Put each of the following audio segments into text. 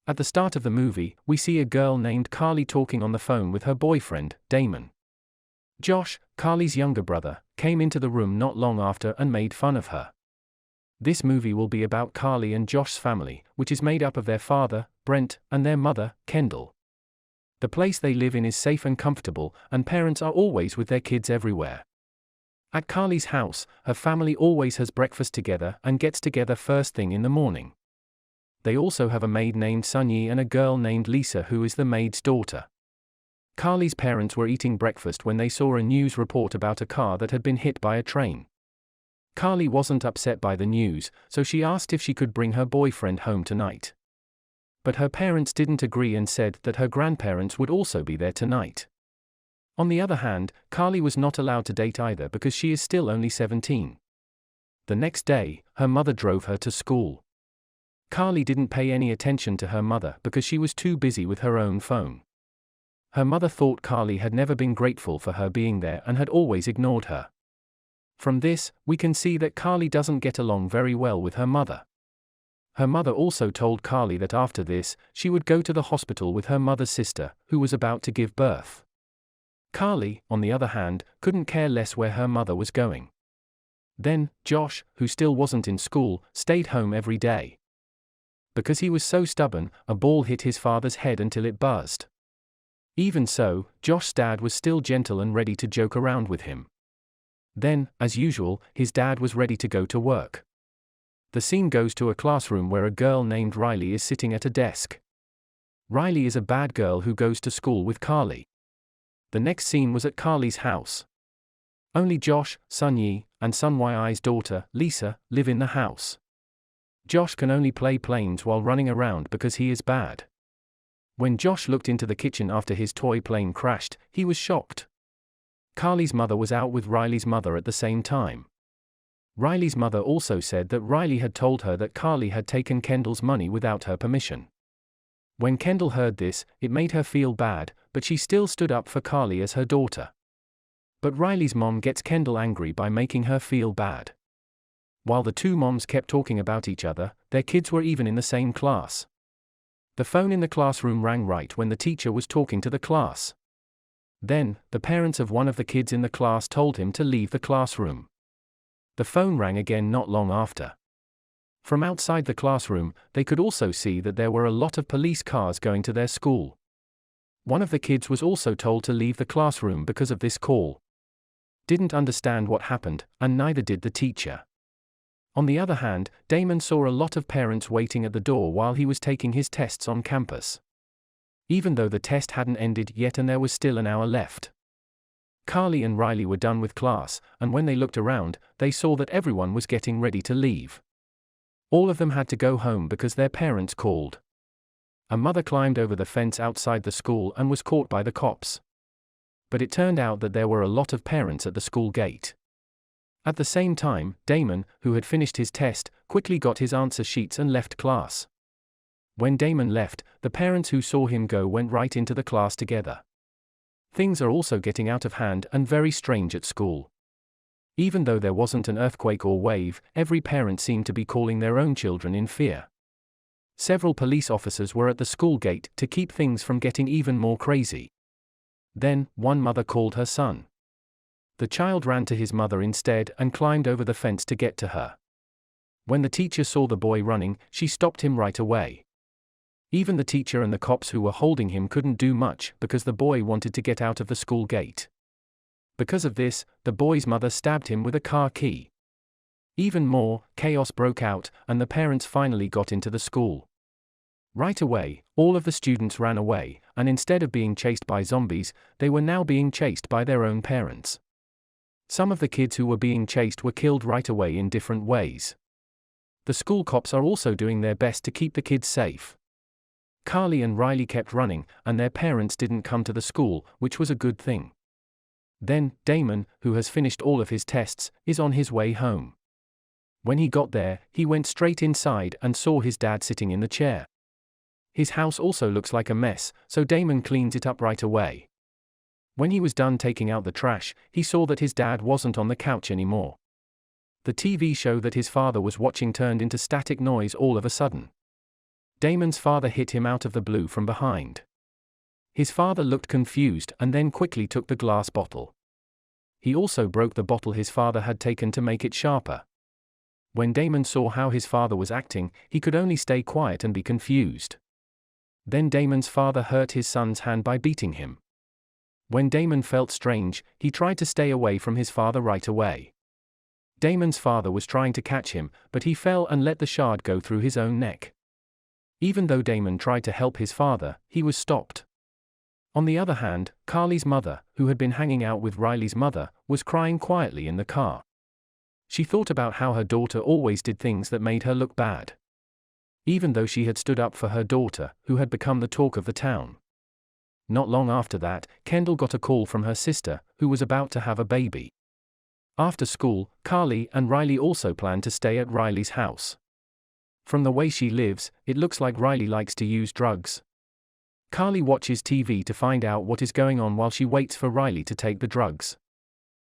At the start of the movie, we see a girl named Carly talking on the phone with her boyfriend, Damon. Josh, Carly's younger brother, came into the room not long after and made fun of her. This movie will be about Carly and Josh's family, which is made up of their father, Brent, and their mother, Kendall. The place they live in is safe and comfortable, and parents are always with their kids everywhere. At Carly's house, her family always has breakfast together and gets together first thing in the morning. They also have a maid named Sunyi and a girl named Lisa who is the maid's daughter. Carly's parents were eating breakfast when they saw a news report about a car that had been hit by a train. Carly wasn't upset by the news, so she asked if she could bring her boyfriend home tonight. But her parents didn't agree and said that her grandparents would also be there tonight. On the other hand, Carly was not allowed to date either because she is still only 17. The next day, her mother drove her to school. Carly didn't pay any attention to her mother because she was too busy with her own phone. Her mother thought Carly had never been grateful for her being there and had always ignored her. From this, we can see that Carly doesn't get along very well with her mother. Her mother also told Carly that after this, she would go to the hospital with her mother's sister, who was about to give birth. Carly, on the other hand, couldn't care less where her mother was going. Then, Josh, who still wasn't in school, stayed home every day. Because he was so stubborn, a ball hit his father's head until it buzzed. Even so, Josh's dad was still gentle and ready to joke around with him. Then, as usual, his dad was ready to go to work. The scene goes to a classroom where a girl named Riley is sitting at a desk. Riley is a bad girl who goes to school with Carly. The next scene was at Carly's house. Only Josh, Sunyi, and Sunyi's daughter, Lisa, live in the house. Josh can only play planes while running around because he is bad. When Josh looked into the kitchen after his toy plane crashed, he was shocked. Carly's mother was out with Riley's mother at the same time. Riley's mother also said that Riley had told her that Carly had taken Kendall's money without her permission. When Kendall heard this, it made her feel bad, but she still stood up for Carly as her daughter. But Riley's mom gets Kendall angry by making her feel bad. While the two moms kept talking about each other, their kids were even in the same class. The phone in the classroom rang right when the teacher was talking to the class. Then, the parents of one of the kids in the class told him to leave the classroom. The phone rang again not long after. From outside the classroom, they could also see that there were a lot of police cars going to their school. One of the kids was also told to leave the classroom because of this call. Didn't understand what happened, and neither did the teacher. On the other hand, Damon saw a lot of parents waiting at the door while he was taking his tests on campus. Even though the test hadn't ended yet and there was still an hour left. Carly and Riley were done with class, and when they looked around, they saw that everyone was getting ready to leave. All of them had to go home because their parents called. A mother climbed over the fence outside the school and was caught by the cops. But it turned out that there were a lot of parents at the school gate. At the same time, Damon, who had finished his test, quickly got his answer sheets and left class. When Damon left, the parents who saw him go went right into the class together. Things are also getting out of hand and very strange at school. Even though there wasn't an earthquake or wave, every parent seemed to be calling their own children in fear. Several police officers were at the school gate to keep things from getting even more crazy. Then, one mother called her son. The child ran to his mother instead and climbed over the fence to get to her. When the teacher saw the boy running, she stopped him right away. Even the teacher and the cops who were holding him couldn't do much because the boy wanted to get out of the school gate. Because of this, the boy's mother stabbed him with a car key. Even more, chaos broke out, and the parents finally got into the school. Right away, all of the students ran away, and instead of being chased by zombies, they were now being chased by their own parents. Some of the kids who were being chased were killed right away in different ways. The school cops are also doing their best to keep the kids safe. Carly and Riley kept running, and their parents didn't come to the school, which was a good thing. Then, Damon, who has finished all of his tests, is on his way home. When he got there, he went straight inside and saw his dad sitting in the chair. His house also looks like a mess, so Damon cleans it up right away. When he was done taking out the trash, he saw that his dad wasn't on the couch anymore. The TV show that his father was watching turned into static noise all of a sudden. Damon's father hit him out of the blue from behind. His father looked confused and then quickly took the glass bottle. He also broke the bottle his father had taken to make it sharper. When Damon saw how his father was acting, he could only stay quiet and be confused. Then Damon's father hurt his son's hand by beating him. When Damon felt strange, he tried to stay away from his father right away. Damon's father was trying to catch him, but he fell and let the shard go through his own neck. Even though Damon tried to help his father, he was stopped. On the other hand, Carly's mother, who had been hanging out with Riley's mother, was crying quietly in the car. She thought about how her daughter always did things that made her look bad. Even though she had stood up for her daughter, who had become the talk of the town. Not long after that, Kendall got a call from her sister, who was about to have a baby. After school, Carly and Riley also planned to stay at Riley's house. From the way she lives, it looks like Riley likes to use drugs. Carly watches TV to find out what is going on while she waits for Riley to take the drugs.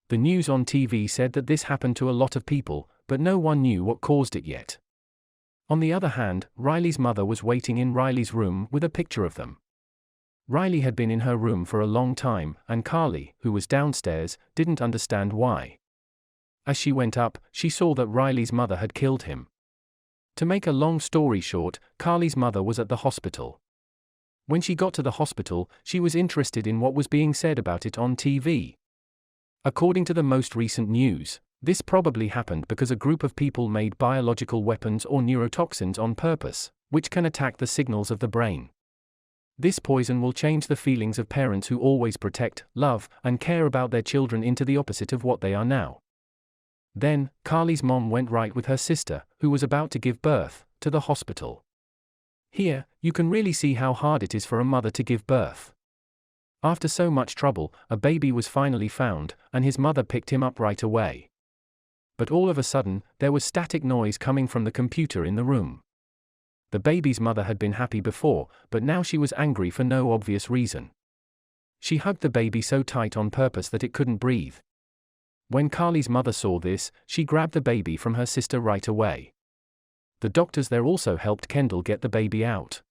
The news on TV said that this happened to a lot of people, but no one knew what caused it yet. On the other hand, Riley's mother was waiting in Riley's room with a picture of them. Riley had been in her room for a long time, and Carly, who was downstairs, didn't understand why. As she went up, she saw that Riley's mother had killed him. To make a long story short, Carly's mother was at the hospital. When she got to the hospital, she was interested in what was being said about it on TV. According to the most recent news, this probably happened because a group of people made biological weapons or neurotoxins on purpose, which can attack the signals of the brain. This poison will change the feelings of parents who always protect, love, and care about their children into the opposite of what they are now. Then, Carly's mom went right with her sister, who was about to give birth, to the hospital. Here, you can really see how hard it is for a mother to give birth. After so much trouble, a baby was finally found, and his mother picked him up right away. But all of a sudden, there was static noise coming from the computer in the room. The baby's mother had been happy before, but now she was angry for no obvious reason. She hugged the baby so tight on purpose that it couldn't breathe. When Carly's mother saw this, she grabbed the baby from her sister right away. The doctors there also helped Kendall get the baby out.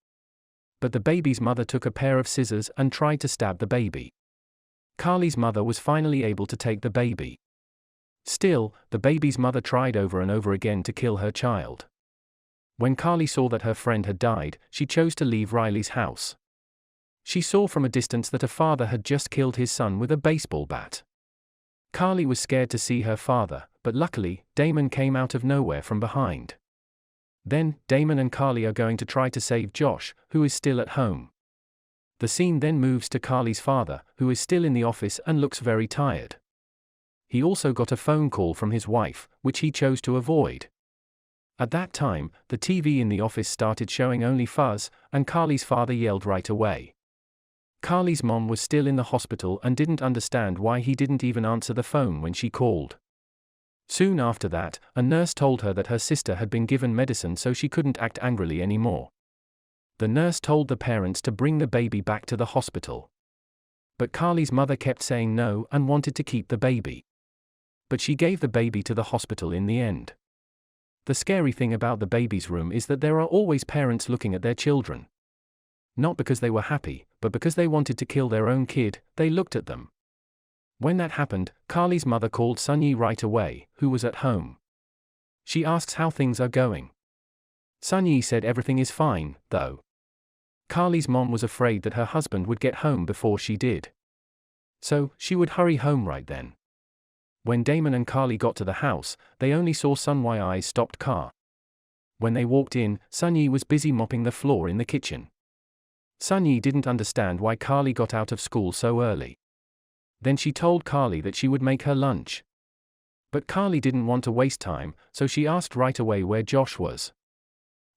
But the baby's mother took a pair of scissors and tried to stab the baby. Carly's mother was finally able to take the baby. Still, the baby's mother tried over and over again to kill her child. When Carly saw that her friend had died, she chose to leave Riley's house. She saw from a distance that a father had just killed his son with a baseball bat. Carly was scared to see her father, but luckily, Damon came out of nowhere from behind. Then, Damon and Carly are going to try to save Josh, who is still at home. The scene then moves to Carly's father, who is still in the office and looks very tired. He also got a phone call from his wife, which he chose to avoid. At that time, the TV in the office started showing only fuzz, and Carly's father yelled right away. Carly's mom was still in the hospital and didn't understand why he didn't even answer the phone when she called. Soon after that, a nurse told her that her sister had been given medicine so she couldn't act angrily anymore. The nurse told the parents to bring the baby back to the hospital. But Carly's mother kept saying no and wanted to keep the baby. But she gave the baby to the hospital in the end. The scary thing about the baby's room is that there are always parents looking at their children. Not because they were happy, but because they wanted to kill their own kid, they looked at them. When that happened, Carly's mother called Sunyi right away, who was at home. She asks how things are going. Sunyi said everything is fine, though. Carly's mom was afraid that her husband would get home before she did. So, she would hurry home right then. When Damon and Carly got to the house, they only saw Sunyi's stopped car. When they walked in, Sunyi was busy mopping the floor in the kitchen. Sunyi didn't understand why Carly got out of school so early. Then she told Carly that she would make her lunch. But Carly didn't want to waste time, so she asked right away where Josh was.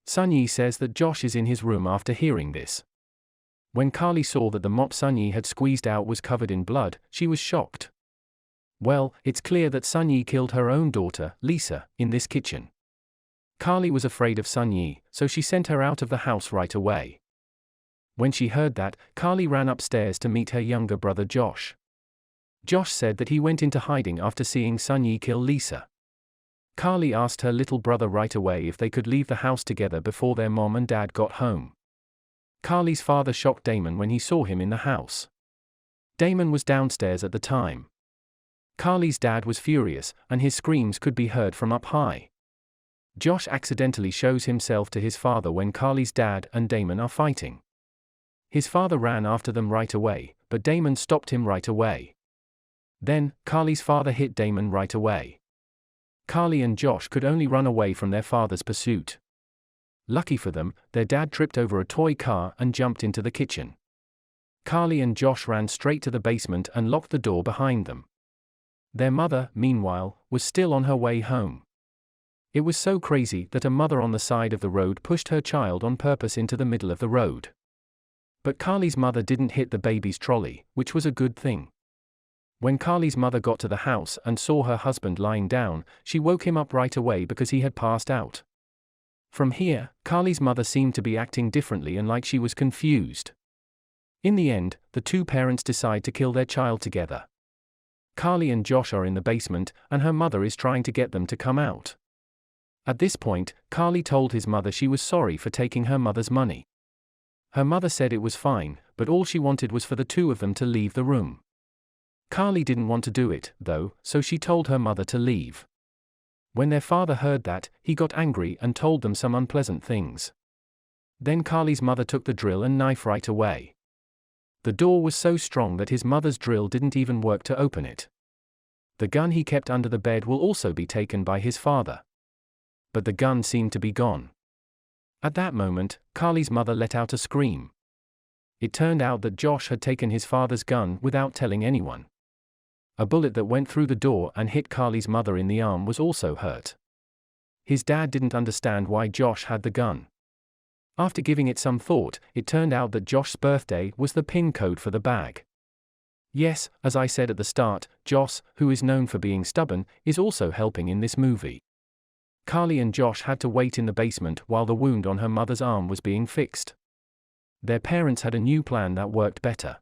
Sunyi says that Josh is in his room after hearing this. When Carly saw that the mop Sunyi had squeezed out was covered in blood, she was shocked. Well, it's clear that Sunyi killed her own daughter, Lisa, in this kitchen. Carly was afraid of Sunyi, so she sent her out of the house right away. When she heard that, Carly ran upstairs to meet her younger brother Josh. Josh said that he went into hiding after seeing Sunyi kill Lisa. Carly asked her little brother right away if they could leave the house together before their mom and dad got home. Carly's father shocked Damon when he saw him in the house. Damon was downstairs at the time. Carly's dad was furious, and his screams could be heard from up high. Josh accidentally shows himself to his father when Carly's dad and Damon are fighting. His father ran after them right away, but Damon stopped him right away. Then, Carly's father hit Damon right away. Carly and Josh could only run away from their father's pursuit. Lucky for them, their dad tripped over a toy car and jumped into the kitchen. Carly and Josh ran straight to the basement and locked the door behind them. Their mother, meanwhile, was still on her way home. It was so crazy that a mother on the side of the road pushed her child on purpose into the middle of the road. But Carly's mother didn't hit the baby's trolley, which was a good thing. When Carly's mother got to the house and saw her husband lying down, she woke him up right away because he had passed out. From here, Carly's mother seemed to be acting differently and like she was confused. In the end, the two parents decide to kill their child together. Carly and Josh are in the basement, and her mother is trying to get them to come out. At this point, Carly told his mother she was sorry for taking her mother's money. Her mother said it was fine, but all she wanted was for the two of them to leave the room. Carly didn't want to do it, though, so she told her mother to leave. When their father heard that, he got angry and told them some unpleasant things. Then Carly's mother took the drill and knife right away. The door was so strong that his mother's drill didn't even work to open it. The gun he kept under the bed will also be taken by his father. But the gun seemed to be gone. At that moment, Carly's mother let out a scream. It turned out that Josh had taken his father's gun without telling anyone. A bullet that went through the door and hit Carly's mother in the arm was also hurt. His dad didn't understand why Josh had the gun. After giving it some thought, it turned out that Josh's birthday was the PIN code for the bag. Yes, as I said at the start, Josh, who is known for being stubborn, is also helping in this movie. Carly and Josh had to wait in the basement while the wound on her mother's arm was being fixed. Their parents had a new plan that worked better.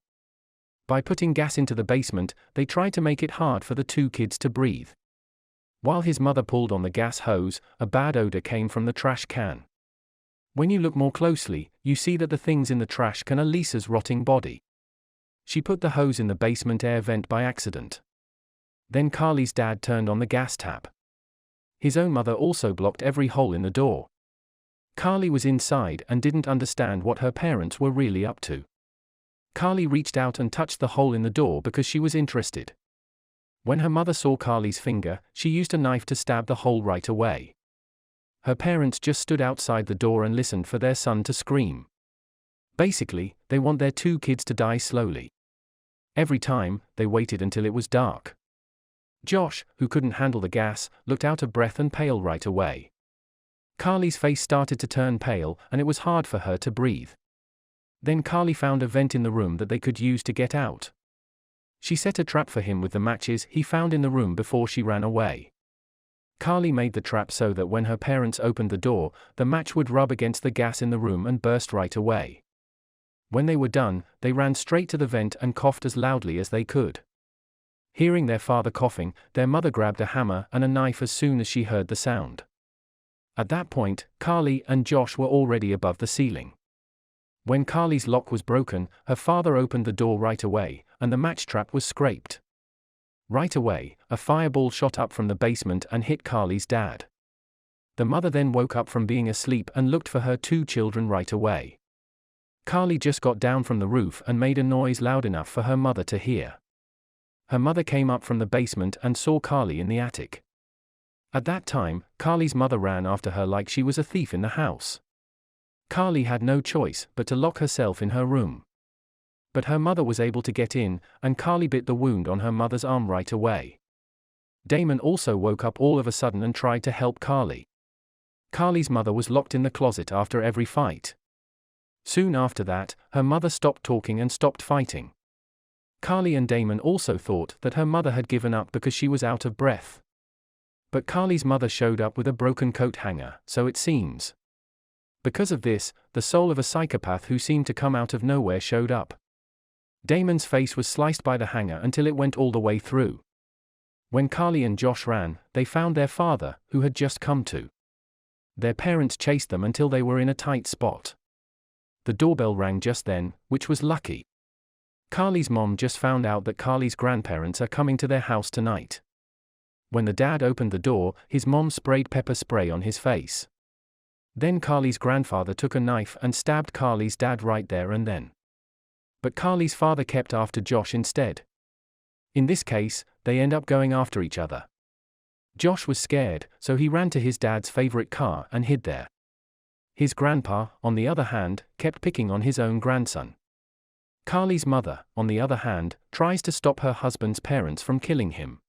By putting gas into the basement, they tried to make it hard for the two kids to breathe. While his mother pulled on the gas hose, a bad odor came from the trash can. When you look more closely, you see that the things in the trash can are Lisa's rotting body. She put the hose in the basement air vent by accident. Then Carly's dad turned on the gas tap. His own mother also blocked every hole in the door. Carly was inside and didn't understand what her parents were really up to. Carly reached out and touched the hole in the door because she was interested. When her mother saw Carly's finger, she used a knife to stab the hole right away. Her parents just stood outside the door and listened for their son to scream. Basically, they want their two kids to die slowly. Every time, they waited until it was dark. Josh, who couldn't handle the gas, looked out of breath and pale right away. Carly's face started to turn pale, and it was hard for her to breathe. Then Carly found a vent in the room that they could use to get out. She set a trap for him with the matches he found in the room before she ran away. Carly made the trap so that when her parents opened the door, the match would rub against the gas in the room and burst right away. When they were done, they ran straight to the vent and coughed as loudly as they could. Hearing their father coughing, their mother grabbed a hammer and a knife as soon as she heard the sound. At that point, Carly and Josh were already above the ceiling. When Carly's lock was broken, her father opened the door right away, and the match trap was scraped. Right away, a fireball shot up from the basement and hit Carly's dad. The mother then woke up from being asleep and looked for her two children right away. Carly just got down from the roof and made a noise loud enough for her mother to hear. Her mother came up from the basement and saw Carly in the attic. At that time, Carly's mother ran after her like she was a thief in the house. Carly had no choice but to lock herself in her room. But her mother was able to get in, and Carly bit the wound on her mother's arm right away. Damon also woke up all of a sudden and tried to help Carly. Carly's mother was locked in the closet after every fight. Soon after that, her mother stopped talking and stopped fighting. Carly and Damon also thought that her mother had given up because she was out of breath. But Carly's mother showed up with a broken coat hanger, so it seems. Because of this, the soul of a psychopath who seemed to come out of nowhere showed up. Damon's face was sliced by the hanger until it went all the way through. When Carly and Josh ran, they found their father, who had just come to. Their parents chased them until they were in a tight spot. The doorbell rang just then, which was lucky. Carly's mom just found out that Carly's grandparents are coming to their house tonight. When the dad opened the door, his mom sprayed pepper spray on his face. Then Carly's grandfather took a knife and stabbed Carly's dad right there and then. But Carly's father kept after Josh instead. In this case, they end up going after each other. Josh was scared, so he ran to his dad's favorite car and hid there. His grandpa, on the other hand, kept picking on his own grandson. Carly's mother, on the other hand, tries to stop her husband's parents from killing him.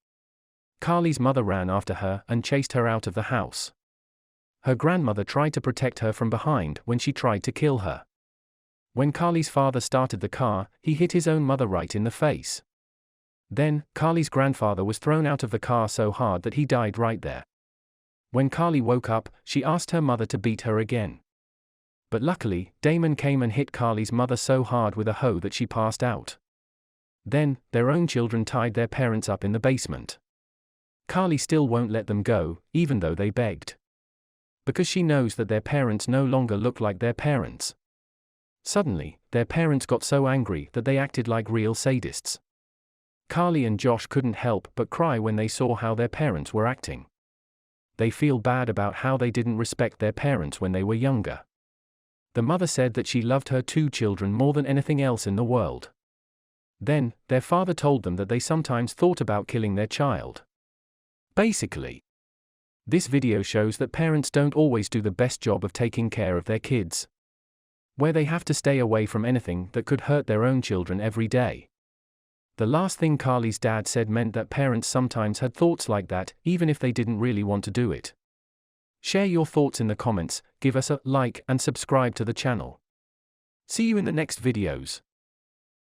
Carly's mother ran after her and chased her out of the house. Her grandmother tried to protect her from behind when she tried to kill her. When Carly's father started the car, he hit his own mother right in the face. Then, Carly's grandfather was thrown out of the car so hard that he died right there. When Carly woke up, she asked her mother to beat her again. But luckily, Damon came and hit Carly's mother so hard with a hoe that she passed out. Then, their own children tied their parents up in the basement. Carly still won't let them go, even though they begged. Because she knows that their parents no longer look like their parents. Suddenly, their parents got so angry that they acted like real sadists. Carly and Josh couldn't help but cry when they saw how their parents were acting. They feel bad about how they didn't respect their parents when they were younger. The mother said that she loved her two children more than anything else in the world. Then, their father told them that they sometimes thought about killing their child. Basically, this video shows that parents don't always do the best job of taking care of their kids. Where they have to stay away from anything that could hurt their own children every day. The last thing Carly's dad said meant that parents sometimes had thoughts like that, even if they didn't really want to do it. Share your thoughts in the comments, give us a like and subscribe to the channel. See you in the next videos.